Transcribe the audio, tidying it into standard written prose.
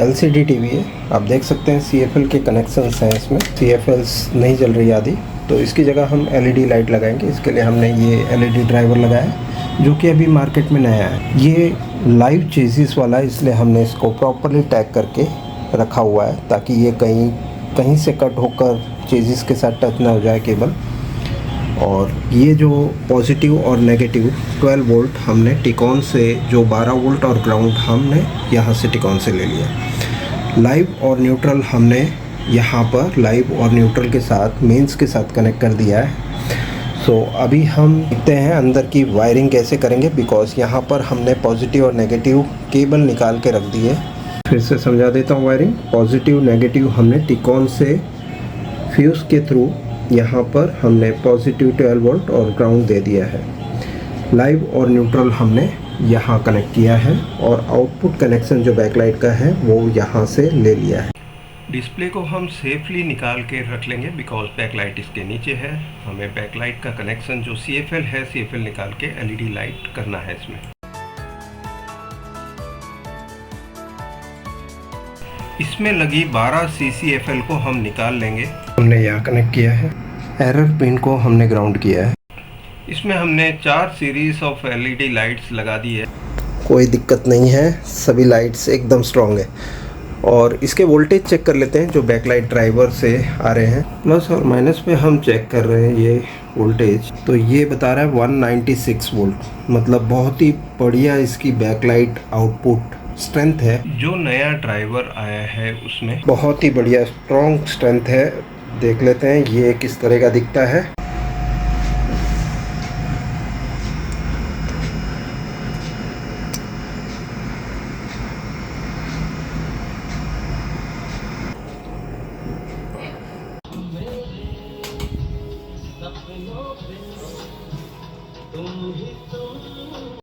LCD TV है, आप देख सकते हैं CFL के कनेक्शंस हैं इसमें। CFLs नहीं जल रही आदि, तो इसकी जगह हम LED लाइट लगाएंगे। इसके लिए हमने ये LED ड्राइवर लगाया है जो कि अभी मार्केट में नया है। ये लाइव चेसिस वाला है, इसलिए हमने इसको प्रॉपरली टैग करके रखा हुआ है ताकि ये कहीं से कट होकर चेसिस के साथ टच ना हो जाए केबल। और ये जो पॉजिटिव और नेगेटिव 12 वोल्ट हमने टिकॉन से, जो 12 वोल्ट और ग्राउंड हमने यहाँ से टिकॉन से ले लिया। लाइव और न्यूट्रल हमने यहाँ पर लाइव और न्यूट्रल के साथ मेंस के साथ कनेक्ट कर दिया है। सो अभी हम देखते हैं अंदर की वायरिंग कैसे करेंगे, बिकॉज़ यहाँ पर हमने पॉजिटिव और नेगेटिव केबल निकाल के रख दी है। फिर से समझा देता हूँ वायरिंग। पॉजिटिव नेगेटिव हमने टिकॉन से फ्यूज़ के थ्रू यहाँ पर हमने पॉजिटिव 12 वोल्ट और ग्राउंड दे दिया है। लाइव और न्यूट्रल हमने यहाँ कनेक्ट किया है और आउटपुट कनेक्शन जो बैकलाइट का है वो यहाँ से ले लिया है। डिस्प्ले को हम सेफली निकाल के रख लेंगे बिकॉज बैकलाइट इसके नीचे है। हमें बैकलाइट का कनेक्शन जो CFL है, CFL निकाल के LED लाइट करना है इसमें। इसमें लगी 12 CCFL को हम निकाल लेंगे। हमने यहाँ कनेक्ट किया है। एरर पिन को हमने ग्राउंड किया है। इसमें हमने 4 सीरीज ऑफ LED लाइट्स लगा दी है। कोई दिक्कत नहीं है, सभी लाइट्स एकदम स्ट्रॉन्ग है। और इसके वोल्टेज चेक कर लेते हैं जो बैकलाइट ड्राइवर से आ रहे हैं। प्लस और माइनस पे हम चेक कर रहे हैं ये वोल्टेज, तो ये बता रहा है 196 वोल्ट, मतलब बहुत ही बढ़िया इसकी बैकलाइट आउटपुट स्ट्रेंथ है। जो नया ड्राइवर आया है उसमें बहुत ही बढ़िया स्ट्रॉन्ग स्ट्रेंथ है। देख लेते हैं ये किस तरह का दिखता है।